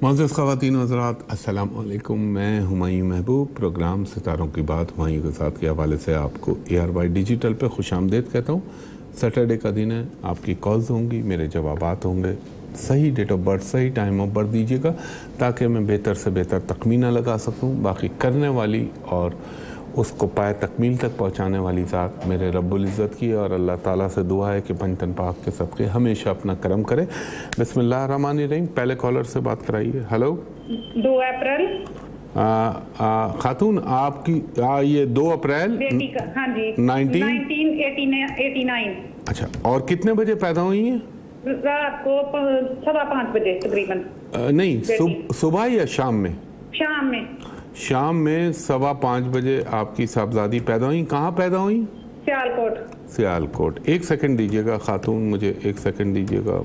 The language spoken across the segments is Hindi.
मुअज़्ज़ज़ ख़वातीन व हज़रात, अस्सलाम वालेकुम। मैं हुमायूं महबूब प्रोग्राम सितारों की बात हुमायूं के साथ के हवाले से आपको ARY डिजिटल पे खुशामदीद कहता हूँ। सैटरडे का दिन है, आपकी कॉल्स होंगी, मेरे जवाबात होंगे। सही डेट ऑफ बर्थ, सही टाइम ऑफ बर्थ दीजिएगा ताकि मैं बेहतर से बेहतर तखमीना लगा सकूँ। बाकी करने वाली और उसको पाए तकमील तक पहुँचाने वाली ज़ात मेरे रब्बुल इज़्ज़त की, और अल्लाह ताला से दुआ है कि पंचतन पाक के सदक़े हमेशा अपना करम करे। बिस्मिल्लाहिर्रहमानिर्रहीम। पहले कॉलर से बात कराइए। हेलो। 2 अप्रैल खातून आपकी ये 2 अप्रैल बेटी का, हाँ जी, 1989। अच्छा, और कितने बजे पैदा हुई हैं? रात को 5:15 बजे तकरीबन। नहीं, सुबह या शाम में? शाम में। शाम में 5:15 बजे आपकी साहबजादी पैदा हुई। कहाँ पैदा हुई? सियालकोट। सियालकोट। एक सेकंड दीजिएगा खातून, मुझे एक सेकंड दीजिएगा।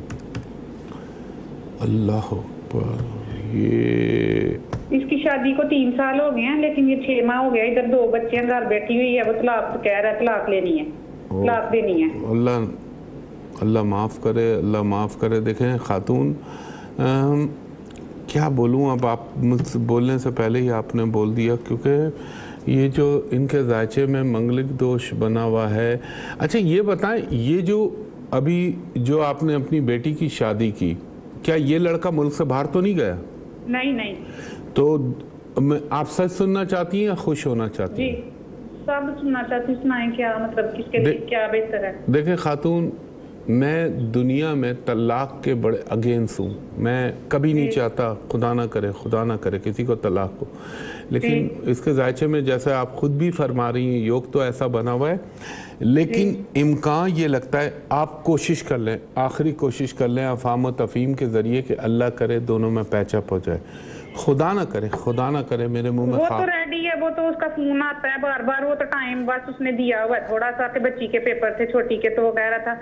अल्लाह अकबर। ये इसकी शादी को 3 साल हो गए हैं, लेकिन ये 6 माह हो गया। इधर 2 बच्चे हैं, घर बैठी हुई है। वो तलाक कह रहा है, तलाक लेनी है, तलाक देनी है। अल्लाह माफ़ करे, अल्लाह माफ़ करे। देखें खातून, क्या बोलूँ, अब आप मुझसे बोलने से पहले ही आपने बोल दिया, क्योंकि ये जो इनके जायचे में मंगलिक दोष बना हुआ है। अच्छा ये बताएं, ये जो अभी जो आपने अपनी बेटी की शादी की, क्या ये लड़का मुल्क से बाहर तो नहीं गया? नहीं नहीं। तो आप सच सुनना चाहती हैं या खुश होना चाहती हैं? जी, सब सुनना चाहती। सुनाएं क्या मतलब, किसके लिए क्या बेहतर है? देखें खातून, मैं दुनिया में तलाक के बड़े अगेंस्ट हूँ। मैं कभी नहीं चाहता, खुदा ना करे किसी को तलाक हो, लेकिन इसके जायचे में जैसे आप खुद भी फरमा रही हैं, योग तो ऐसा बना हुआ है, लेकिन इम्कान ये लगता है आप कोशिश कर लें, आखिरी कोशिश कर लें अफ़ाम व तफ़हीम के ज़रिए कि अल्लाह करे दोनों में पैचअप हो जाए। खुदा ना करे मेरे मुंह में वो तो रेडी है, वो तो उसका फोन आता है बार बार। वो तो टाइम बस उसने दिया हुआ है थोड़ा सा, कि बच्ची के पेपर थे छोटी के, तो वो कह रहा था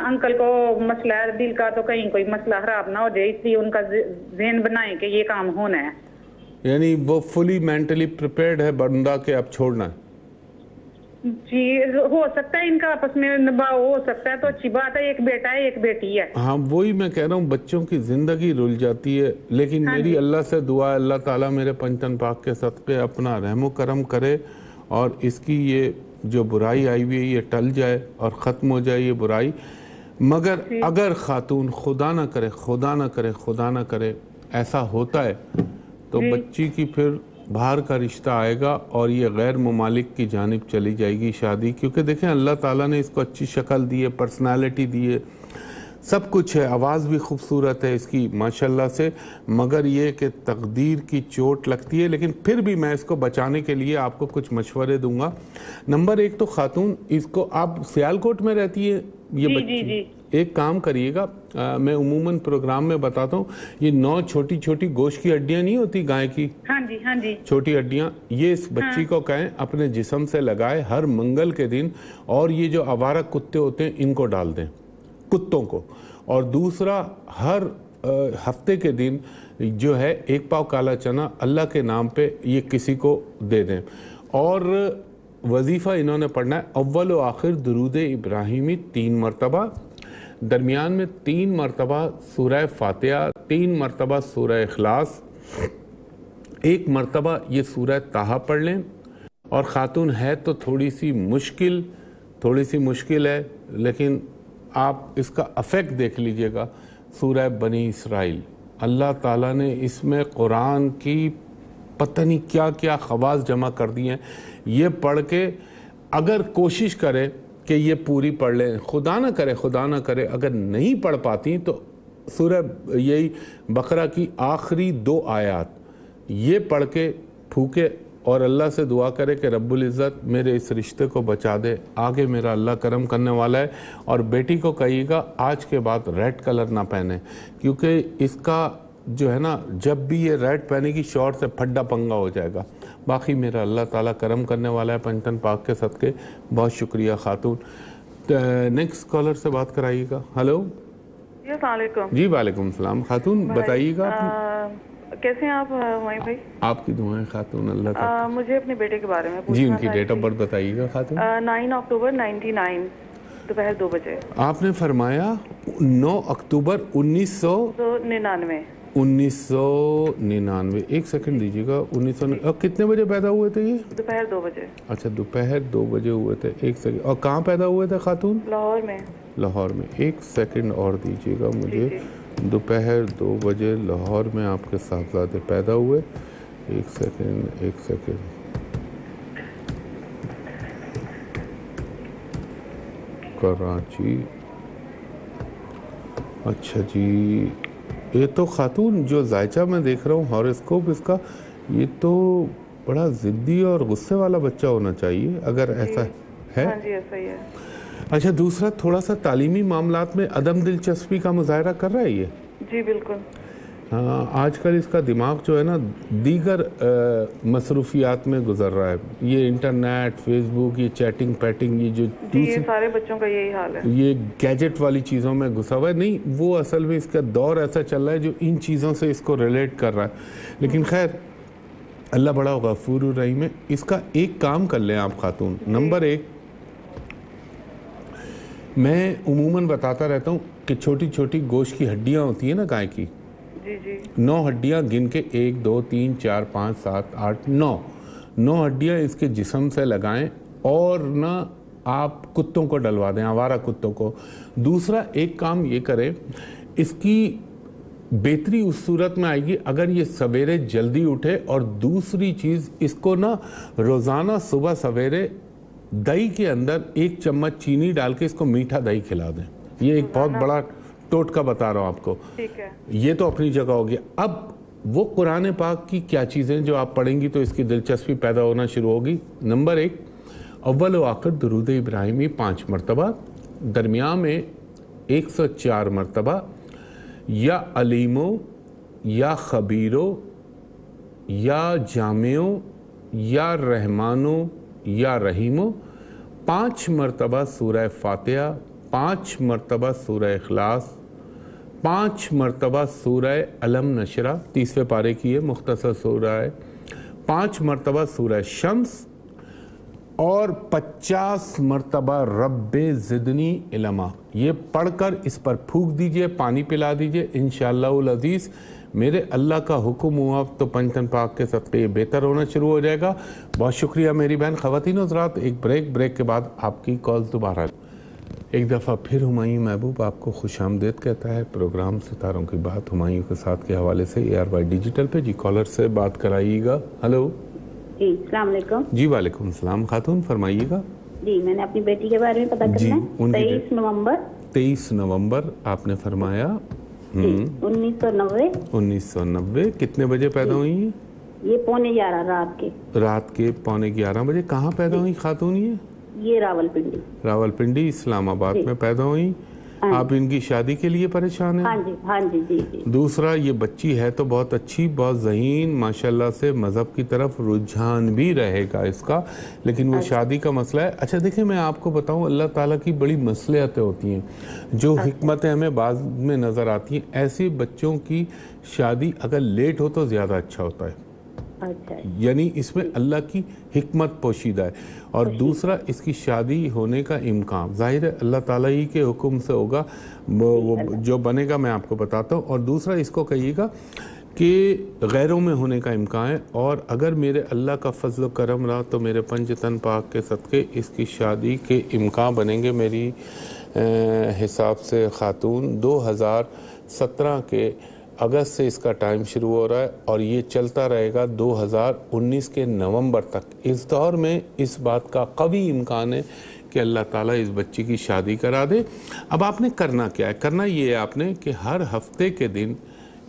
अंकल को मसला है दिल का, तो कहीं कोई मसला खराब ना हो जाए, इसलिए उनका ज़हन बनाए कि ये काम होना है। यानी वो फुली मेंटली प्रिपेयर्ड है बंदा के अब छोड़ना है? जी, हो सकता है इनका आपस में निभाव हो सकता है, तो अच्छी बात है। एक बेटा है, एक बेटी है। हाँ, वही मैं कह रहा हूँ, बच्चों की जिंदगी रुल जाती है, लेकिन मेरी अल्लाह से दुआ है, अल्लाह ताला मेरे पंचतन पाक के सदक़े अपना रहमो करम करे और इसकी ये जो बुराई आई हुई है ये टल जाए और ख़त्म हो जाए ये बुराई। मगर अगर खातून खुदा ना करे ऐसा होता है तो बच्ची की फिर बाहर का रिश्ता आएगा और ये गैर मुमालिक की जानिब चली जाएगी शादी। क्योंकि देखें, अल्लाह ताला ने इसको अच्छी शक्ल दी है, पर्सनालिटी दी है, सब कुछ है, आवाज़ भी खूबसूरत है इसकी माशाल्लाह से, मगर ये कि तकदीर की चोट लगती है। लेकिन फिर भी मैं इसको बचाने के लिए आपको कुछ मशवरे दूंगा। नंबर 1 तो खातून, इसको आप सियालकोट में रहती है ये जी, बच्ची? जी। एक काम करिएगा, मैं उमूमन प्रोग्राम में बताता हूँ, ये 9 छोटी छोटी गोश्त की हड्डियाँ नहीं होती गाय की? हाँ जी, हाँ जी। छोटी हड्डियाँ, ये इस बच्ची को कहें अपने जिस्म से लगाए हर मंगल के दिन, और ये जो आवारा कुत्ते होते हैं इनको डाल दें, कुत्तों को। और दूसरा, हर हफ्ते के दिन जो है 1 पाव काला चना अल्लाह के नाम पे ये किसी को दे दें। और वजीफ़ा इन्होंने पढ़ना है, अव्वल व आखिर दुरूद इब्राहिमी 3 मरतबा, दरमियान में 3 मरतबा सूरह फातिहा, 3 मरतबा सूरह इखलास, 1 मरतबा ये सूरह ताहा पढ़ लें। और ख़ातून है तो थोड़ी सी मुश्किल है, लेकिन आप इसका अफेक्ट देख लीजिएगा। सूरह बनी इसराइल, अल्लाह ताला ने इसमें कुरान की पता नहीं क्या क्या खवास जमा कर दी हैं। ये पढ़ के अगर कोशिश करें कि ये पूरी पढ़ लें, खुदा ना करे अगर नहीं पढ़ पाती तो सूरह यही बकरा की आखिरी 2 आयत ये पढ़ के फूके और अल्लाह से दुआ करे कि रब्बुल इज़्ज़त मेरे इस रिश्ते को बचा दे, आगे मेरा अल्लाह करम करने वाला है। और बेटी को कहिएगा आज के बाद रेड कलर ना पहने, क्योंकि इसका जो है ना, जब भी ये रेड पहनेगी शॉर्ट से फड्डा पंगा हो जाएगा। बाकी मेरा अल्लाह ताला करम करने वाला है पंचतन पाक के सदक़े। बहुत शुक्रिया खातून। नेक्स्ट कॉलर से बात कराइएगा। हेलो जी, वालेकुम सलाम। खातून बताइएगा, कैसे हैं आप हुमायूं भाई? आपकी दुआएं खातून, अल्लाह मुझे अपने बेटे के बारे में जी, उनकी डेट ऑफ बर्थ बताइएगा खातून। 9 अक्टूबर 99, दोपहर 2 बजे। आपने फरमाया 9 अक्टूबर 1999। 1999, एक सेकंड दीजिएगा। 1999 और कितने बजे पैदा हुए थे ये? दोपहर 2 बजे। अच्छा, दोपहर 2 बजे हुए थे। एक सेकंड, और कहाँ पैदा हुए थे खातून? लाहौर में। लाहौर में। एक सेकंड और दीजिएगा मुझे। दोपहर 2 बजे लाहौर में आपके साहबजादे पैदा हुए। एक सेकंड, एक सेकंड। कराची। अच्छा जी, ये तो खातून जो जायचा मैं देख रहा हूँ हॉरोस्कोप इसका, ये तो बड़ा ज़िद्दी और गुस्से वाला बच्चा होना चाहिए, अगर ऐसा है। हाँ जी, ऐसा ही है। अच्छा, दूसरा थोड़ा सा तालीमी मामलात में अदम दिलचस्पी का मुजाहरा कर रहा है ये? जी बिल्कुल। हाँ, आजकल इसका दिमाग जो है ना दीगर मसरूफियात में गुजर रहा है। ये इंटरनेट, फेसबुक, ये चैटिंग पैटिंग, ये जो ये सारे बच्चों का यही हाल है। ये गैजेट वाली चीज़ों में घुसा हुआ है। नहीं, वो असल में इसका दौर ऐसा चल रहा है जो इन चीज़ों से इसको रिलेट कर रहा है। लेकिन खैर, अल्लाह बड़ा गफूर रहीम है। इसका एक काम कर लें आप खातून। नंबर 1, मैं उमूमन बताता रहता हूँ कि छोटी छोटी गोश्त की हड्डियाँ होती हैं ना गाय की, जी जी, 9 हड्डियाँ गिन के 1 2 3 4 5 7 8 9 हड्डियाँ इसके जिस्म से लगाएं और ना आप कुत्तों को डलवा दें, आवारा कुत्तों को। दूसरा एक काम ये करें, इसकी बेहतरी उस सूरत में आएगी अगर ये सवेरे जल्दी उठे। और दूसरी चीज़, इसको ना रोज़ाना सुबह सवेरे दही के अंदर 1 चम्मच चीनी डाल के इसको मीठा दही खिला दें। ये एक बहुत बड़ा टोटका बता रहा हूँ आपको। ठीक है। ये तो अपनी जगह होगी। अब वो कुरान पाक की क्या चीज़ें जो आप पढ़ेंगी तो इसकी दिलचस्पी पैदा होना शुरू होगी। नंबर 1, अव्वल व आखिर दुरूद इब्राहिमी 5 मरतबा, दरमियान में 104 मरतबा, या अलीमो या खबीरो या जामियो या रहमानो या रहीमो, 5 मरतबा सूरह फातिहा, 5 मरतबा सूरह इखलास, 5 मरतबा सूरह अलम नशरा, 30वें पारे की है, मुख्तसर सूरह है, 5 मरतबा सूरह शम्स और 50 मरतबा रब्बे ज़िदनी इल्मा। ये पढ़कर इस पर फूंक दीजिए, पानी पिला दीजिए। इंशाअल्लाहुल अज़ीज़ मेरे अल्लाह का हुक्म हुआ तो पंचतन पाक के सदक़े बेहतर होना शुरू हो जाएगा। बहुत शुक्रिया मेरी बहन। ख़वातीन हज़रात, एक ब्रेक के बाद आपकी कॉल्स दोबारा। एक दफ़ा फिर हुमायूं महबूब आपको खुशामदीद कहता है प्रोग्राम सितारों की बात हुमायूं के साथ के हवाले से ARY डिजिटल पे। जी, कॉलर से बात कराइएगा। हेलो जी, अस्सलाम वालेकुम। जी, वालेकुम सलाम। खातून फरमाइएगा। जी, मैंने अपनी बेटी के बारे में पता करना है। 23 नवंबर आपने फरमाया। 1990। कितने बजे पैदा हुई? ये 11:15 रात के 11:15 बजे। कहाँ पैदा हुई खातून? ये रावलपिंडी इस्लामाबाद में पैदा हुई। आप इनकी शादी के लिए परेशान हैं? हाँ जी जी। दूसरा, ये बच्ची है तो बहुत अच्छी, बहुत ज़हीन, माशाल्लाह से मज़हब की तरफ रुझान भी रहेगा इसका, लेकिन वो शादी का मसला है। अच्छा देखिए, मैं आपको बताऊं, अल्लाह ताला की बड़ी मसलियतें होती हैं जो हिकमतें हमें बाद में नज़र आती हैं। ऐसे बच्चों की शादी अगर लेट हो तो ज़्यादा अच्छा होता है। अच्छा, यानी इसमें अल्लाह की हिकमत पोशीदा है। और दूसरा, इसकी शादी होने का इम्कान ज़ाहिर है अल्लाह ताला ही के हुक्म से होगा, वो जो बनेगा मैं आपको बताता हूँ। और दूसरा, इसको कहिएगा कि गैरों में होने का इम्कान है। और अगर मेरे अल्लाह का फजल करम रहा तो मेरे पंचतन पाक के सदक़े इसकी शादी के इम्कान बनेंगे। मेरी हिसाब से खातून 2017 के अगस्त से इसका टाइम शुरू हो रहा है और ये चलता रहेगा 2019 के नवंबर तक। इस दौर में इस बात का कवी इम्कान है कि अल्लाह ताला इस बच्ची की शादी करा दे। अब आपने करना क्या है? करना ये है आपने कि हर हफ्ते के दिन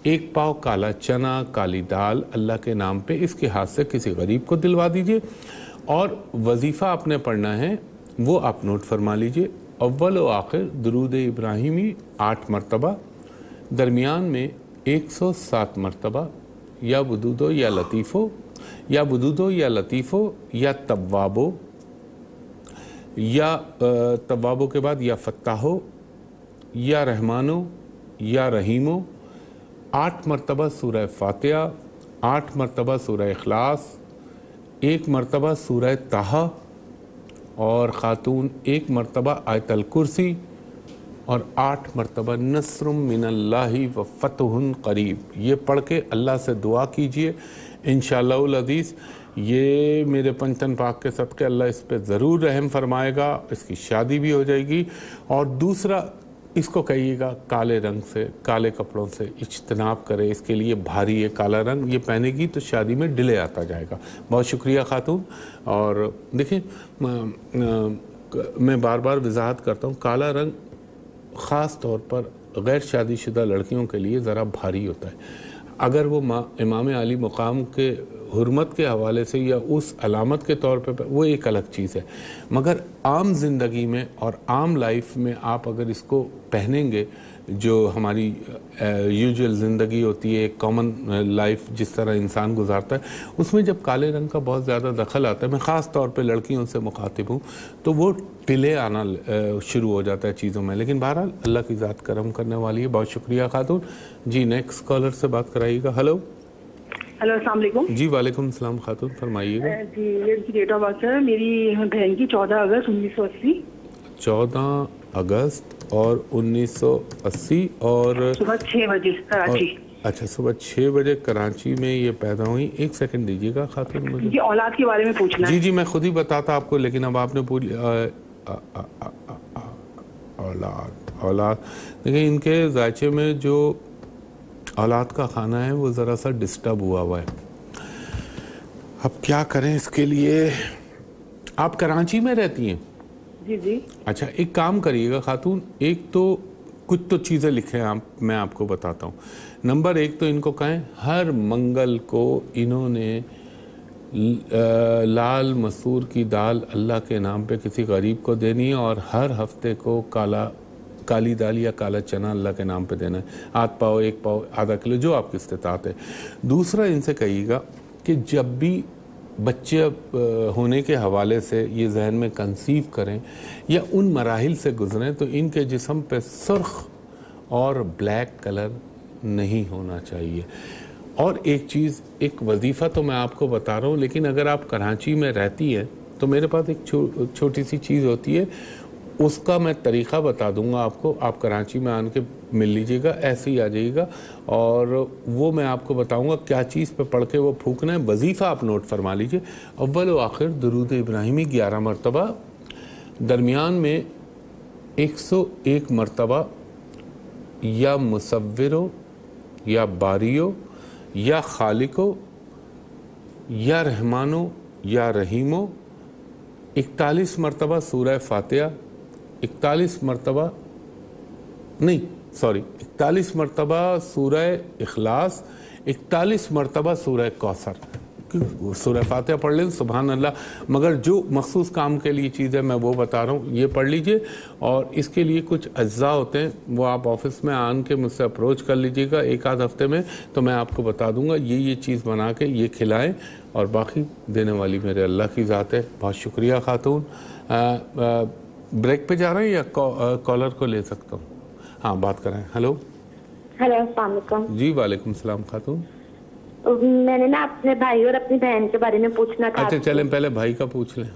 1 पाव काला चना, काली दाल अल्लाह के नाम पे इसके हाथ से किसी गरीब को दिलवा दीजिए। और वजीफ़ा आपने पढ़ना है, वो आप नोट फरमा लीजिए। अव्वल व आखिर दुरूद इब्राहिमी 8 मरतबा, दरमियान में 107 मरतबा, या वदूदो या लतीफ़ो, या वदूदो या लतीफ़ो, या तव्वाबो, या तव्वाबो के बाद या फत्ताहो, या रहमानो, या रहीमो। 8 मरतबा सूरह फातिहा, 8 मरतबा सूरह इखलास, 1 मरतबा सूरह ताहा, और ख़ातून 1 मरतबा आयतल कुर्सी, और 8 मरतबा नस्रुम मिनल्लाहि व फतहुन करीब, ये पढ़ के अल्लाह से दुआ कीजिए। इंशाअल्लाहुल अज़ीज़ ये मेरे पंचतन पाक के सदक़े अल्लाह इस पे ज़रूर रहम फरमाएगा, इसकी शादी भी हो जाएगी। और दूसरा, इसको कहिएगा काले रंग से, काले कपड़ों से इज्तनाब करे, इसके लिए भारी है काला रंग, ये पहनेगी तो शादी में डिले आता जाएगा। बहुत शुक्रिया खातून। और देखिए मैं बार बार वजाहत करता हूँ, काला रंग ख़ास तौर पर गैर शादीशुदा लड़कियों के लिए ज़रा भारी होता है। अगर वो इमाम आली मुकाम के हुर्मत के हवाले से या उस अलामत के तौर पे वो एक अलग चीज़ है, मगर आम ज़िंदगी में और आम लाइफ में आप अगर इसको पहनेंगे, जो हमारी यूजुअल ज़िंदगी होती है, कॉमन लाइफ जिस तरह इंसान गुजारता है, उसमें जब काले रंग का बहुत ज़्यादा दखल आता है, मैं ख़ास तौर पे लड़कियों से मुखातिब हूँ, तो वो डिले आना शुरू हो जाता है चीज़ों में। लेकिन बहरहाल अल्लाह की ज़ात करम करने वाली है। बहुत शुक्रिया खातून जी। नेक्स्ट कॉलर से बात कराइएगा। हेलो अस्सलाम वालेकुम। जी वालेकुम सलाम खातून, फरमाइएगा। जी मेरी डेट ऑफ बर्थ है मेरी बहन की 14 अगस्त 1980। 14 अगस्त और 1980 और सुबह 6 बजे कराची। अच्छा, सुबह 6 बजे कराची में ये पैदा हुई। एक सेकंड दीजिएगा खातून मुझे। जी औलाद के बारे में पूछना है। जी मैं खुद ही बताता आपको, लेकिन अब आपने पूछ औलाद देखिए, इनके जायचे में जो औलाद का खाना है वो ज़रा सा डिस्टर्ब हुआ है। अब क्या करें इसके लिए। आप कराची में रहती हैं? जी जी। अच्छा, एक काम करिएगा खातून, एक तो कुछ तो चीज़ें लिखें आप, मैं आपको बताता हूँ। नंबर 1 तो इनको कहें हर मंगल को इन्होंने लाल मसूर की दाल अल्लाह के नाम पे किसी गरीब को देनी है, और हर हफ्ते को काली दाल या काला चना अल्लाह के नाम पे देना है। आध पाव, 1 पाव, आधा किलो, जो आपकी इस्तिताअत है। दूसरा, इनसे कहिएगा कि जब भी बच्चे होने के हवाले से ये जहन में कंसीव करें या उन मराहिल से गुजरें, तो इनके जिस्म पे सुर्ख और ब्लैक कलर नहीं होना चाहिए। और एक चीज़, एक वजीफ़ा तो मैं आपको बता रहा हूँ, लेकिन अगर आप कराची में रहती हैं तो मेरे पास एक छोटी सी चीज़ होती है, उसका मैं तरीक़ा बता दूंगा आपको। आप कराची में आन के मिल लीजिएगा, ऐसे ही आ जाइएगा, और वो मैं आपको बताऊंगा क्या चीज़ पे पढ़ के वो फूकना है। वजीफ़ा आप नोट फरमा लीजिए। अव्वल व आखिर दुरूद इब्राहिमी 11 मरतबा, दरमियान में 101 मरतबा या मुसव्विरो या बारियो या खालिको या रहमानो या रहीमो, 41 मरतबा सूरह फातिहा, 41 मरतबा सूरह इखलास, 41 मरतबा सूरह कौसर। सूरह फातिहा पढ़ लें, सुभान अल्लाह। मगर जो मखसूस काम के लिए चीज़ है मैं वो बता रहा हूँ, ये पढ़ लीजिए। और इसके लिए कुछ अज्जा होते हैं, वो आप ऑफिस में आन के मुझसे अप्रोच कर लीजिएगा एक आध हफ्ते में, तो मैं आपको बता दूंगा। ये चीज़ बना के ये खिलाएं, और बाकी देने वाली मेरे अल्लाह की ज़ात है। बहुत शुक्रिया खातून। ब्रेक पे जा रहे हैं या कॉलर को ले सकता हूँ? हाँ, बात करें। हेलो अस्सलाम वालेकुम। जी वालेकुम सलाम खातून। मैंने ना अपने भाई और अपनी बहन के बारे में पूछना था। अच्छा चलें, पहले भाई का पूछ लें।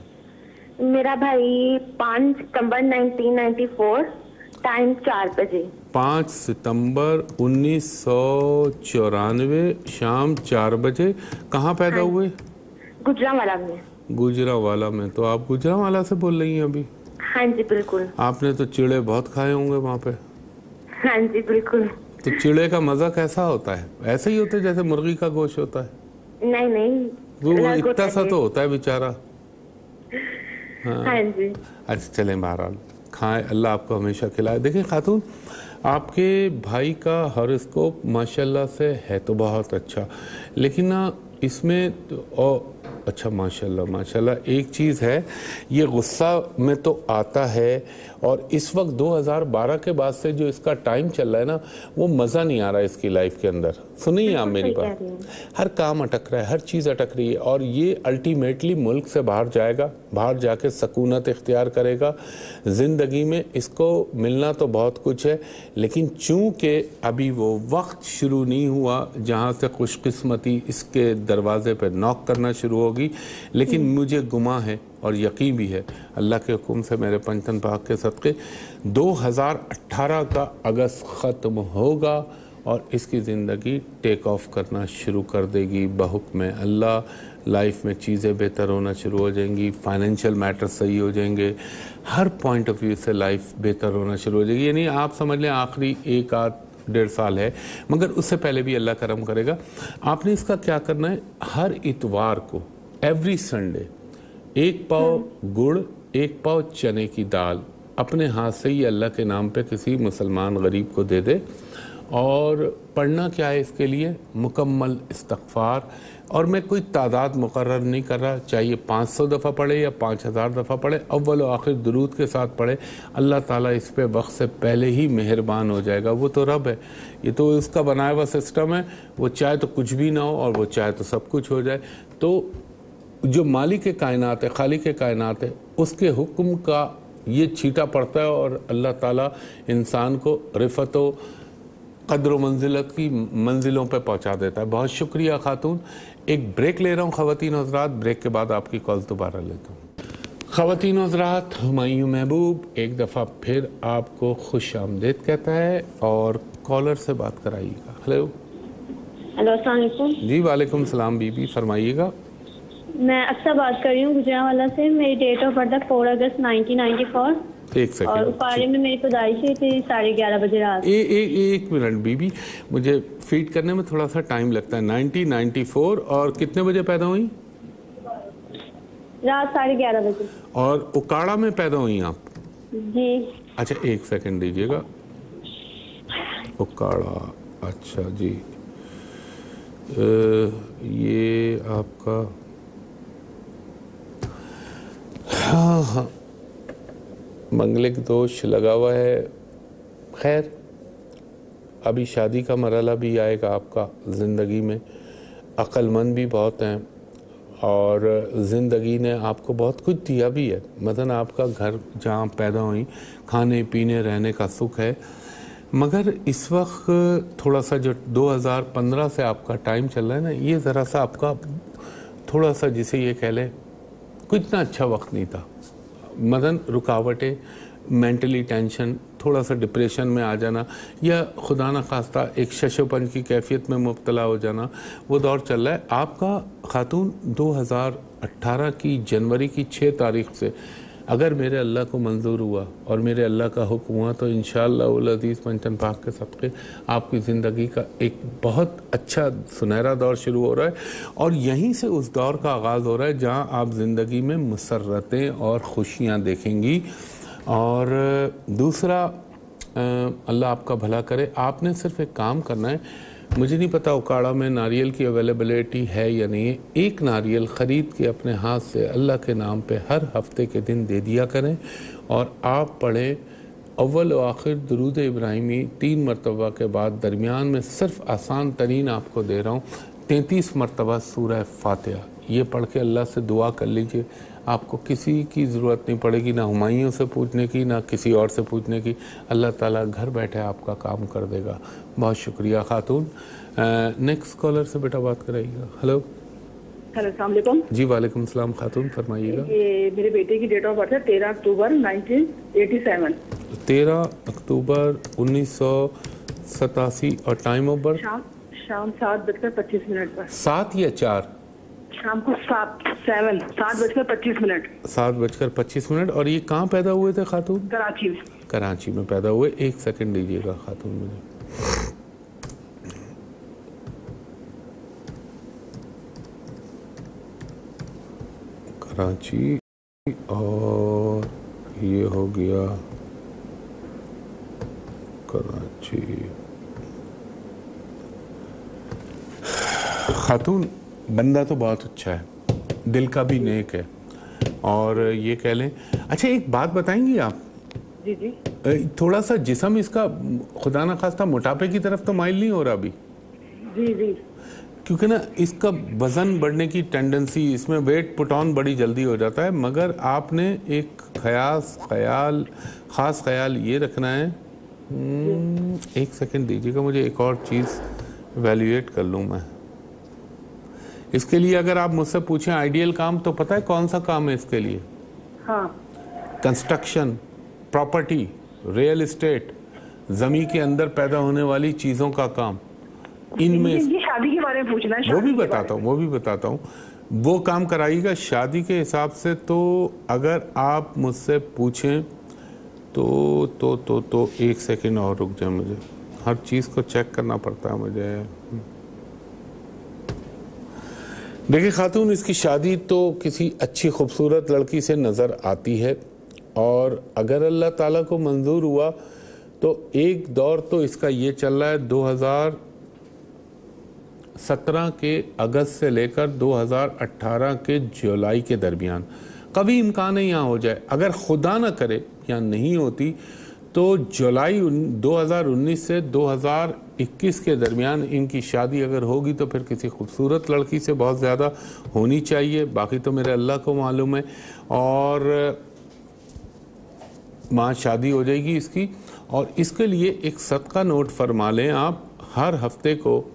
मेरा भाई 5 सितंबर 1994, टाइम 4 बजे। 5 सितंबर 1994 शाम 4 बजे। कहाँ पैदा हुए? गुजरांवाला में। गुजरांवाला में। तो आप गुजरांवाला से बोल रही हैं अभी? हाँ जी बिल्कुल। आपने तो चिड़े बहुत खाए होंगे वहाँ पे। हाँ जी बिल्कुल। तो चिड़े का मजा कैसा होता है? ऐसे ही होता है जैसे मुर्गी का गोश्त होता है? नहीं, वो इतना सा तो होता है बेचारा। हाँ जी। अच्छा चलें, बहरहाल खाएं, अल्लाह आपको हमेशा खिलाए। देखिए खातून, आपके भाई का हॉरोस्कोप माशाल्लाह से है तो बहुत अच्छा, लेकिन ना इसमें अच्छा माशाल्लाह एक चीज़ है, ये गुस्सा में तो आता है, और इस वक्त 2012 के बाद से जो इसका टाइम चल रहा है ना, वो मज़ा नहीं आ रहा है इसकी लाइफ के अंदर। सुनिए आप मेरी बात, हर काम अटक रहा है, हर चीज़ अटक रही है, और ये अल्टीमेटली मुल्क से बाहर जाएगा, बाहर जाके सकूनत इख्तियार करेगा। ज़िंदगी में इसको मिलना तो बहुत कुछ है, लेकिन चूँकि अभी वो वक्त शुरू नहीं हुआ जहाँ से खुशकिस्मती इसके दरवाजे पर नॉक करना शुरू शुरू होगी, लेकिन मुझे गुमा है और यकीन भी है अल्लाह के हुक्म से, मेरे पंचतन पाक के सदक़े 2018 का अगस्त ख़त्म होगा और इसकी ज़िंदगी टेक ऑफ करना शुरू कर देगी बहुक्म अल्लाह। लाइफ में चीज़ें बेहतर होना शुरू हो जाएंगी, फाइनेंशियल मैटर सही हो जाएंगे, हर पॉइंट ऑफ व्यू से लाइफ बेहतर होना शुरू हो जाएगी। यानी आप समझ लें आखिरी 1-1.5 साल है, मगर उससे पहले भी अल्लाह करम करेगा। आपने इसका क्या करना है, हर इतवार को एवरी संडे 1 पाव गुड़ 1 पाव चने की दाल अपने हाथ से ही अल्लाह के नाम पे किसी मुसलमान गरीब को दे दे। और पढ़ना क्या है इसके लिए, मुकम्मल इस्तग़फ़ार। और मैं कोई तादाद मुकर्रर नहीं कर रहा, चाहिए 500 दफ़ा पढ़े या 5000 दफ़ा पढ़े, अव्वल व आखिर दुरूद के साथ पढ़े। अल्लाह ताला इस पे वक्त से पहले ही मेहरबान हो जाएगा। वो तो रब है, ये तो उसका बनाया हुआ सिस्टम है। वो चाहे तो कुछ भी ना हो और वो चाहे तो सब कुछ हो जाए। तो जो मालिक कायनात है, खालिक कायनात है, उसके हुक्म का ये छीटा पड़ता है और अल्लाह ताला इंसान को रिफ़त व क़द्र व मंजिलत की मंजिलों पे पहुंचा देता है। बहुत शुक्रिया खातून। एक ब्रेक ले रहा हूँ ख़वातीन हज़रात, ब्रेक के बाद आपकी कॉल दोबारा लेता हूँ। ख़वातीन हज़रात, हुमायूं महबूब एक दफ़ा फिर आपको खुश आमदीद कहता है और कॉलर से बात कराइएगा। हेलो अस्सलाम वालेकुम। जी वालेकुम सलाम बीबी, फरमाइएगा। मैं अक्सर बात कर रही हूँ गुजरांवाला से। मेरी डेट ऑफ बर्थ है 4 अगस्त 1994। एक सेकंड, और उपाड़े में मेरी पैदाइश हुई थी 11:30 बजे रात। एक मिनट बीबी, मुझे फीड करने में थोड़ा सा टाइम लगता है। 1994 और कितने बजे पैदा हुई? रात 11:30 बजे। और उकाड़ा में पैदा हुई आप? जी। अच्छा एक सेकंड दीजिएगा। उकाड़ा, अच्छा जी। ये आपका, हाँ हाँ, मंगलिक दोष लगा हुआ है। खैर अभी शादी का मरहला भी आएगा आपका ज़िंदगी में। अक्लमंद भी बहुत हैं और ज़िंदगी ने आपको बहुत कुछ दिया भी है। मतलब आपका घर जहाँ पैदा हुई, खाने पीने रहने का सुख है। मगर इस वक्त थोड़ा सा जो 2015 से आपका टाइम चल रहा है ना, ये ज़रा सा आपका थोड़ा सा जिसे ये कह लें कोई इतना अच्छा वक्त नहीं था। मदन रुकावटें, मेंटली टेंशन, थोड़ा सा डिप्रेशन में आ जाना या खुदा न खास्ता एक शशोपन की कैफियत में मुब्तला हो जाना, वो दौर चल रहा है आपका। खातून 2018 की जनवरी की 6 तारीख से अगर मेरे अल्लाह को मंजूर हुआ और मेरे अल्लाह का हुक्म हुआ तो इंशाअल्लाह उल अज़ीज़ पंचतन पाक के सदक़े आपकी ज़िंदगी का एक बहुत अच्छा सुनहरा दौर शुरू हो रहा है। और यहीं से उस दौर का आगाज़ हो रहा है जहां आप ज़िंदगी में मुसर्रतें और खुशियां देखेंगी। और दूसरा, अल्लाह आपका भला करे। आपने सिर्फ एक काम करना है, मुझे नहीं पता उकाड़ा में नारियल की अवेलेबिलिटी है या नहीं है, एक नारियल ख़रीद के अपने हाथ से अल्लाह के नाम पे हर हफ्ते के दिन दे दिया करें। और आप पढ़ें अव्वल व आखिर दुरूद इब्राहिमी 3 मरतबा के बाद दरमियान में सिर्फ आसान तरीन आपको दे रहा हूँ 33 मरतबा सूरह फातिहा। ये पढ़ के अल्लाह से दुआ कर लीजिए, आपको किसी की ज़रूरत नहीं पड़ेगी, ना हुमायूं से पूछने की, ना किसी और से पूछने की। अल्लाह ताला घर बैठे आपका काम कर देगा। बहुत शुक्रिया खातून। नेक्स्ट कॉलर से बेटा बात कराइएगा। हेलो अस्सलाम वालेकुम। जी वालेकुम सलाम खातून, फरमाइएगा। ये मेरे बेटे की डेट ऑफ बर्थ है 13 अक्टूबर 1987। 13 अक्टूबर 1987 और टाइम ऑफ बर्थ शाम 7:25 पर। 7 या 4? शाम को 7:25। 7:25। और ये कहाँ पैदा हुए थे खातून? कराची में। कराची में पैदा हुए। एक सेकंड दीजिएगा खातून मुझे। कराची, और ये हो गया कराची। खातून बंदा तो बहुत अच्छा है, दिल का भी नेक है, और ये कह लें। अच्छा एक बात बताएंगी आप? जी जी। थोड़ा सा जिस्म इसका खुदा न खास्ता मोटापे की तरफ तो माइल नहीं हो रहा अभी? जी जी। क्योंकि ना इसका वज़न बढ़ने की टेंडेंसी, इसमें वेट पुट ऑन बड़ी जल्दी हो जाता है। मगर आपने एक ख़ास ख्याल ये रखना है। एक सेकंड दीजिएगा, मुझे एक और चीज़ वैल्यूएट कर लूँ मैं। इसके लिए अगर आप मुझसे पूछें आइडियल काम, तो पता है कौन सा काम है इसके लिए? हाँ। कंस्ट्रक्शन, प्रॉपर्टी, रियल एस्टेट, जमीन के अंदर पैदा होने वाली चीज़ों का काम। इनमें ये शादी के बारे में पूछना है। वो भी बताता हूँ वो काम कराइएगा शादी के हिसाब से। तो अगर आप मुझसे पूछें तो एक सेकंड और रुक जाए, मुझे हर चीज़ को चेक करना पड़ता है मुझे। देखिए खातून, इसकी शादी तो किसी अच्छी खूबसूरत लड़की से नज़र आती है, और अगर अल्लाह ताला को मंजूर हुआ तो एक दौर तो इसका ये चल रहा है 2017 के अगस्त से लेकर 2018 के जुलाई के दरमियान। कभी इम्कान है यहाँ हो जाए, अगर खुदा ना करे या नहीं होती तो जुलाई 2019 से 2021 के दरमियान इनकी शादी अगर होगी तो फिर किसी खूबसूरत लड़की से बहुत ज़्यादा होनी चाहिए। बाकी तो मेरे अल्लाह को मालूम है। और माँ शादी हो जाएगी इसकी, और इसके लिए एक सदका नोट फरमा लें आप। हर हफ्ते को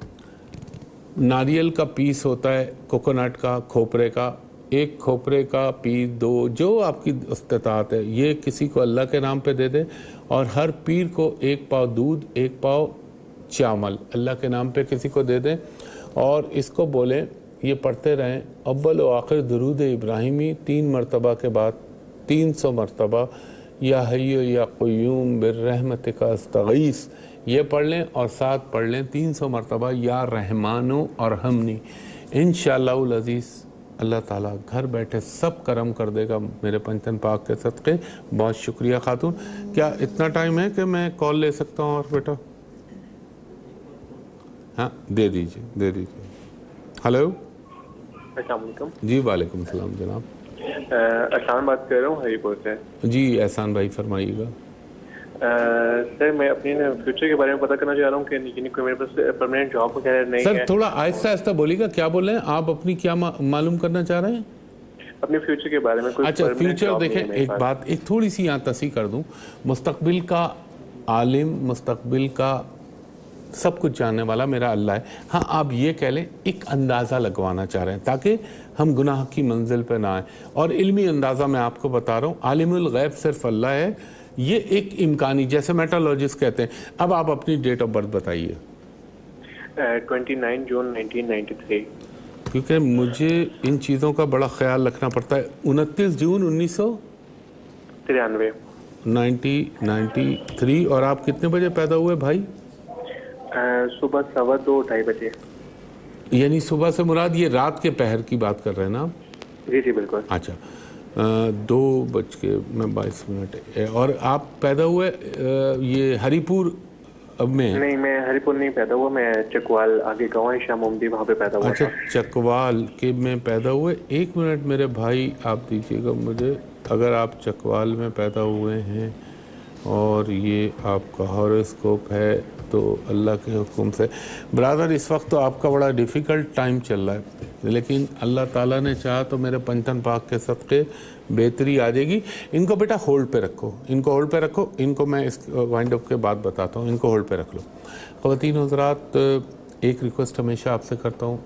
नारियल का पीस होता है, कोकोनट का, खोपरे का, एक खोपरे का पीस, 2 जो आपकी इस्तिताअत है, ये किसी को अल्लाह के नाम पे दे दें। और हर पीर को 1 पाव दूध, 1 पाव चावल अल्लाह के नाम पे किसी को दे दें, और इसको बोलें, ये पढ़ते रहें, अव्वल व आखिर दुरूद इब्राहिमी 3 मरतबा के बाद 300 मरतबा, या हय्यु या क़य्यूम बिर्रहमतिका अस्तगीस, ये पढ़ लें, और साथ पढ़ लें 300 मरतबा या रहमानो और हमनी। इंशाअल्लाहुल अज़ीज़ अल्लाह ताला घर बैठे सब करम कर देगा मेरे पंचतन पाक के सदक़े। बहुत शुक्रिया खातून। क्या इतना टाइम है कि मैं कॉल ले सकता हूँ? और बेटा हाँ दे दीजिए। हेलो, अस्सलाम वालेकुम। जी वालेकुम सलाम जनाब। एहसान बात कर रहा हूँ हरीपुर से। जी एहसान भाई फरमाइएगा। सर मैं अपने फ्यूचर के बारे में पता करना चाह रहा हूँ कि कोई मेरे पास परमानेंट जॉब वगैरह नहीं सर है। थोड़ा आहिस्ता आहिस्ता बोलिएगा, क्या बोल रहे हैं आप? अपनी क्या मालूम करना चाह रहे हैं? अपने फ्यूचर के बारे में कोई अच्छा फ्यूचर देखें, एक बात एक थोड़ी सी यहाँ तसी कर दूँ। मुस्तकबिल का आलिम, मुस्तकबिल का सब कुछ जानने वाला मेरा अल्लाह है। हाँ आप ये कह लें एक अंदाज़ा लगवाना चाह रहे हैं ताकि हम गुनाह की मंजिल पे ना आए। और इल्मी अंदाज़ा मैं आपको बता रहा हूँ, आलिमुल गैब सिर्फ अल्लाह है। ये एक इम्कानी, जैसे मेटालॉजिस्ट कहते हैं। अब आप अपनी डेट ऑफ बर्थ बताइए। 29 जून 1993। क्योंकि मुझे इन चीज़ों का बड़ा ख्याल रखना पड़ता है। 29 जून 1993। और आप कितने बजे पैदा हुए भाई? सुबह 2:15 बजे। यानी सुबह से मुराद ये रात के पहर की बात कर रहे हैं ना आप? जी जी बिल्कुल। अच्छा 2:22। और आप पैदा हुए ये हरिपुर में? नहीं मैं हरिपुर नहीं पैदा हुआ, मैं चकवाल आगे गाँव है शाह मोहम्मदी, वहाँ पे पैदा हुआ। अच्छा चकवाल के में पैदा हुए। 1 मिनट मेरे भाई आप दीजिएगा मुझे। अगर आप चकवाल में पैदा हुए हैं और ये आपका हॉरोस्कोप है तो अल्लाह के हुक्म से ब्रदर इस वक्त तो आपका बड़ा डिफ़िकल्ट टाइम चल रहा है, लेकिन अल्लाह ताला ने चाहा तो मेरे पंचतन पाक के सदक़े बेहतरी आ जाएगी। इनको बेटा होल्ड पे रखो, इनको होल्ड पे रखो। इनको मैं इस वाइंड अप के बाद बताता हूँ, इनको होल्ड पे रख लो। ख़वातीन हज़रात, एक रिक्वेस्ट हमेशा आपसे करता हूँ,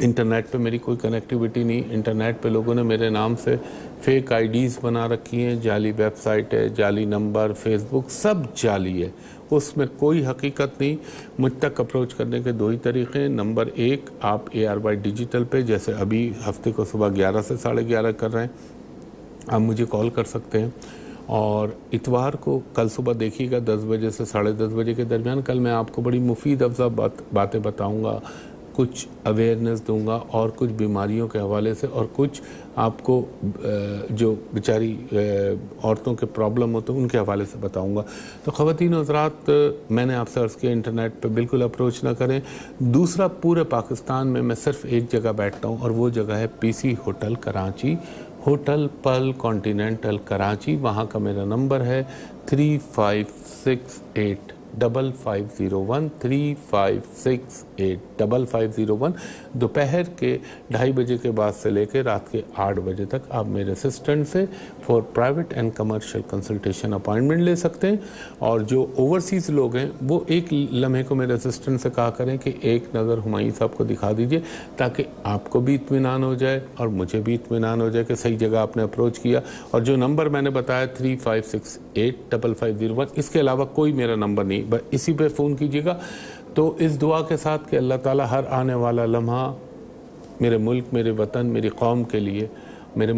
इंटरनेट पे मेरी कोई कनेक्टिविटी नहीं। इंटरनेट पे लोगों ने मेरे नाम से फेक आईडीज़ बना रखी हैं, जाली वेबसाइट है, जाली नंबर, फेसबुक सब जाली है, उसमें कोई हकीकत नहीं। मुझ तक अप्रोच करने के 2 ही तरीक़े हैं। नंबर 1, आप ARY डिजिटल पे, जैसे अभी हफ्ते को सुबह 11 से 11:30 कर रहे हैं, आप मुझे कॉल कर सकते हैं। और इतवार को कल सुबह देखिएगा 10 बजे से 10:30 बजे के दरमियान। कल मैं आपको बड़ी मुफीद अफ़ज़ा बातें बताऊँगा, कुछ अवेयरनेस दूंगा, और कुछ बीमारियों के हवाले से, और कुछ आपको जो बेचारी औरतों के प्रॉब्लम होते हैं उनके हवाले से बताऊंगा। तो ख़वातीन हज़रात, मैंने आपसे अर्ज़ किया इंटरनेट पे बिल्कुल अप्रोच ना करें। दूसरा, पूरे पाकिस्तान में मैं सिर्फ एक जगह बैठता हूँ और वो जगह है PC होटल कराची, होटल पल कॉन्टिनेंटल कराची। वहाँ का मेरा नंबर है 3568 5501 3568 5501। दोपहर के 2:30 बजे के बाद से लेकर रात के 8 बजे तक आप मेरे असिस्टेंट से for private and commercial consultation appointment ले सकते हैं। और जो ओवरसीज़ लोग हैं वो एक लम्हे को मेरे असिस्टेंट से कहा करें कि एक नज़र हुमायूं साहब को दिखा दीजिए, ताकि आपको भी इत्मीनान हो जाए और मुझे भी इत्मीनान हो जाए कि सही जगह आपने अप्रोच किया। और जो नंबर मैंने बताया 3568 5501, इसके अलावा कोई मेरा नंबर नहीं, बस इसी पे फ़ोन कीजिएगा। तो इस दुआ के साथ कि अल्लाह ताला हर आने वाला लम्हा मेरे मुल्क, मेरे वतन, मेरी कौम के लिए, मेरे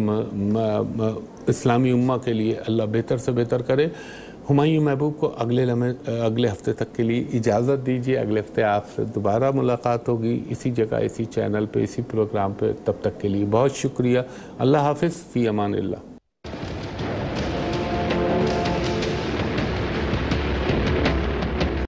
इस्लामी उम्मा के लिए अल्लाह बेहतर से बेहतर करे। हुमायूं महबूब को अगले हफ्ते तक के लिए इजाज़त दीजिए। अगले हफ्ते आपसे दोबारा मुलाकात होगी इसी जगह, इसी चैनल पे, इसी प्रोग्राम पे। तब तक के लिए बहुत शुक्रिया। अल्लाह हाफिज़, फ़ी अमानिल्लाह।